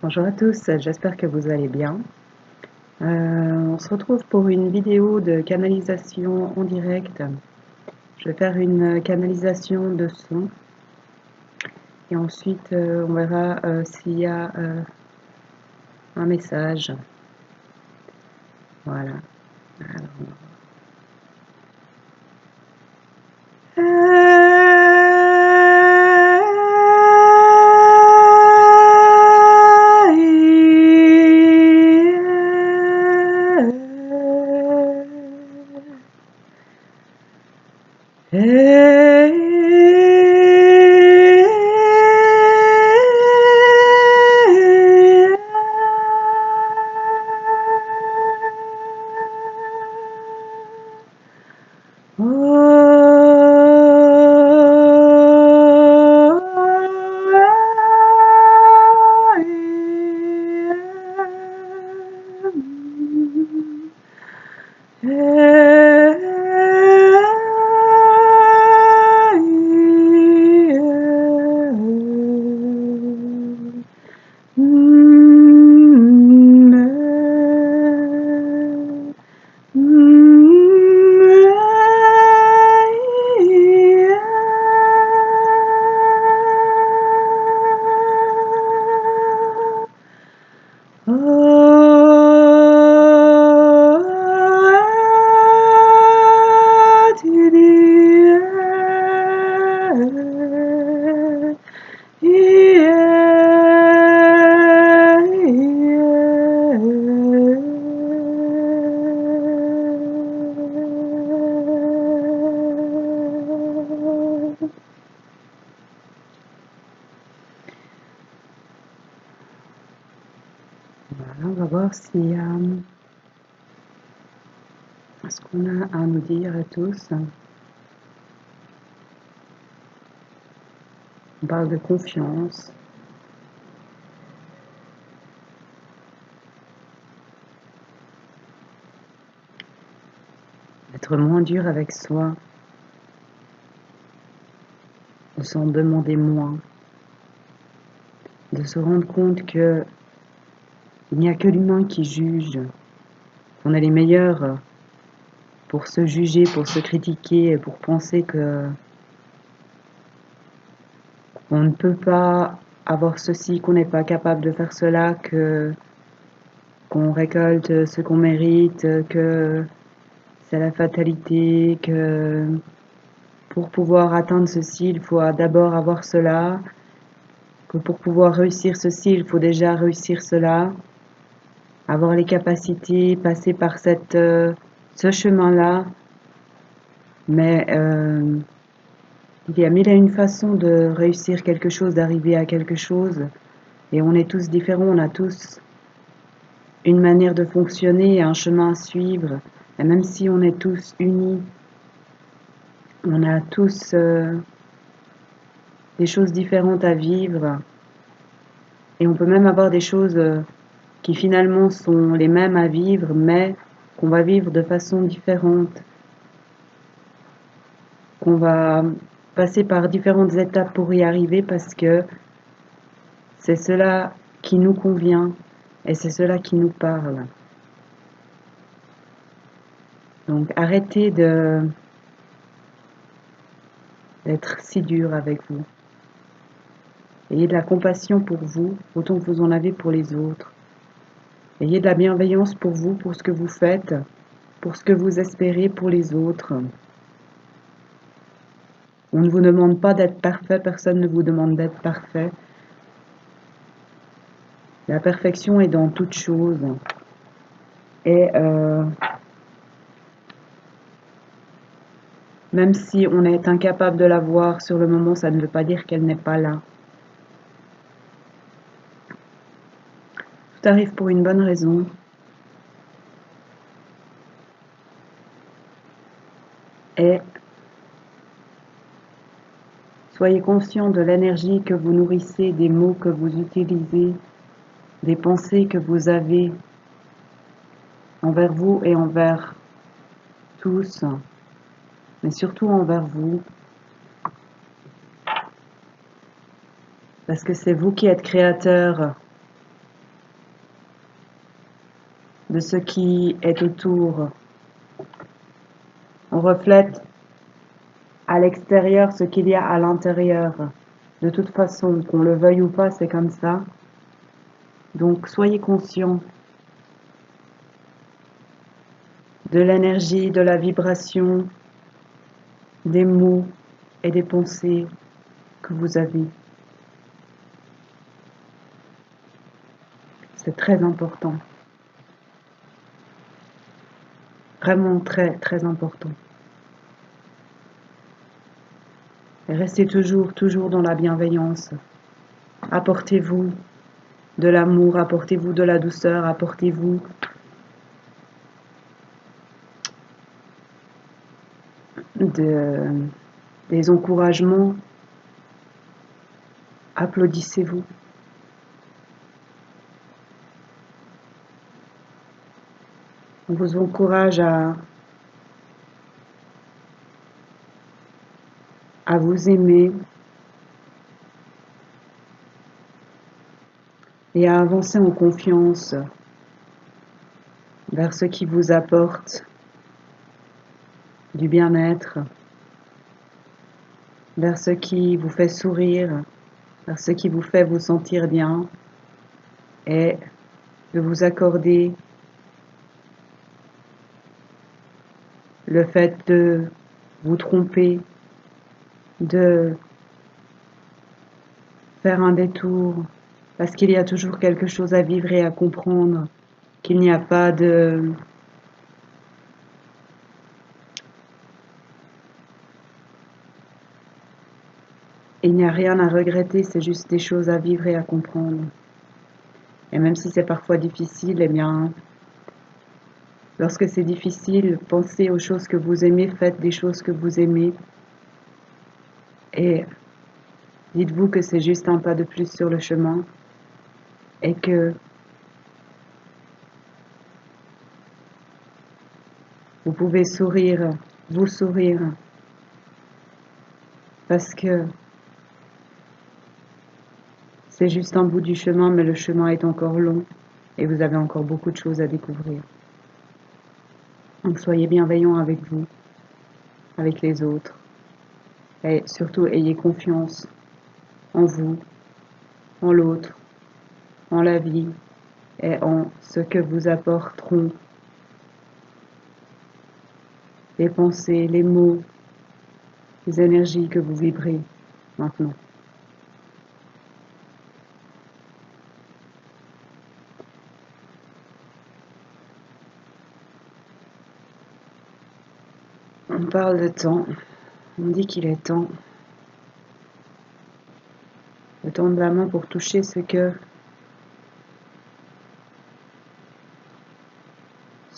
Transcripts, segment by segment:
Bonjour à tous, j'espère que vous allez bien. On se retrouve pour une vidéo de canalisation en direct. Je vais faire une canalisation de son et ensuite on verra s'il y a un message. Voilà. Voilà, on va voir ce qu'on a à nous dire à tous. On parle de confiance. D'être moins dur avec soi. De s'en demander moins. De se rendre compte que il n'y a que l'humain qui juge. On est les meilleurs pour se juger, pour se critiquer, pour penser que on ne peut pas avoir ceci, qu'on n'est pas capable de faire cela, qu'on récolte ce qu'on mérite, que c'est la fatalité, que pour pouvoir atteindre ceci, il faut d'abord avoir cela, que pour pouvoir réussir ceci, il faut déjà réussir cela, avoir les capacités, passer par ce chemin-là. Mais il y a mille et une façons de réussir quelque chose, d'arriver à quelque chose. Et on est tous différents, on a tous une manière de fonctionner, un chemin à suivre. Et même si on est tous unis, on a tous des choses différentes à vivre. Et on peut même avoir des choses qui finalement sont les mêmes à vivre, mais qu'on va vivre de façon différente. Qu'on va passer par différentes étapes pour y arriver parce que c'est cela qui nous convient et c'est cela qui nous parle. Donc arrêtez d'être si dur avec vous. Ayez de la compassion pour vous, autant que vous en avez pour les autres. Ayez de la bienveillance pour vous, pour ce que vous faites, pour ce que vous espérez pour les autres. On ne vous demande pas d'être parfait, personne ne vous demande d'être parfait. La perfection est dans toute chose. Et même si on est incapable de la voir sur le moment, ça ne veut pas dire qu'elle n'est pas là. Tout arrive pour une bonne raison. Et soyez conscient de l'énergie que vous nourrissez, des mots que vous utilisez, des pensées que vous avez envers vous et envers tous, mais surtout envers vous. Parce que c'est vous qui êtes créateur de ce qui est autour. On reflète à l'extérieur ce qu'il y a à l'intérieur. De toute façon, qu'on le veuille ou pas, c'est comme ça. Donc soyez conscient de l'énergie, de la vibration, des mots et des pensées que vous avez. C'est très important. Vraiment très, très important. Et restez toujours dans la bienveillance. Apportez-vous de l'amour, apportez-vous de la douceur, apportez-vous des encouragements. Applaudissez-vous. On vous encourage à vous aimer et à avancer en confiance vers ce qui vous apporte du bien-être, vers ce qui vous fait sourire, vers ce qui vous fait vous sentir bien et de vous accorder le fait de vous tromper, de faire un détour, parce qu'il y a toujours quelque chose à vivre et à comprendre, qu'il n'y a pas de... Il n'y a rien à regretter, c'est juste des choses à vivre et à comprendre. Et même si c'est parfois difficile, eh bien, lorsque c'est difficile, pensez aux choses que vous aimez, faites des choses que vous aimez. Et dites-vous que c'est juste un pas de plus sur le chemin et que vous pouvez sourire, vous sourire, parce que c'est juste un bout du chemin, mais le chemin est encore long et vous avez encore beaucoup de choses à découvrir. Donc soyez bienveillants avec vous, avec les autres, et surtout ayez confiance en vous, en l'autre, en la vie et en ce que vous apporteront les pensées, les mots, les énergies que vous vibrez maintenant. On parle de temps, on dit qu'il est temps de tendre la main pour toucher ce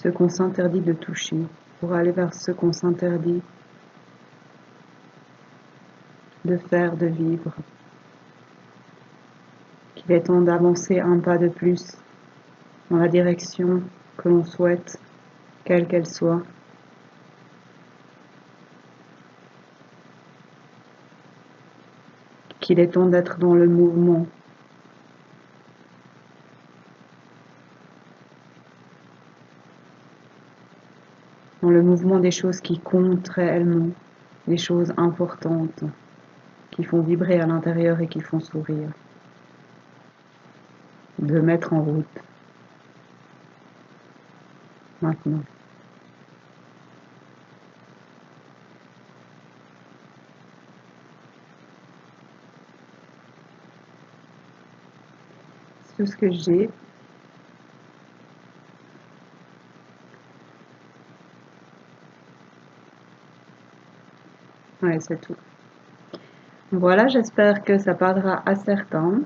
qu'on s'interdit de toucher, pour aller vers ce qu'on s'interdit de faire, de vivre. Qu'il est temps d'avancer un pas de plus dans la direction que l'on souhaite, quelle qu'elle soit. Qu'il est temps d'être dans le mouvement. Dans le mouvement des choses qui comptent réellement, des choses importantes, qui font vibrer à l'intérieur et qui font sourire. De mettre en route. Maintenant. C'est tout ce que j'ai. Ouais, c'est tout. Voilà, j'espère que ça parlera à certains.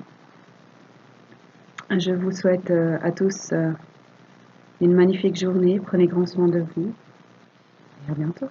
Je vous souhaite à tous une magnifique journée. Prenez grand soin de vous et à bientôt.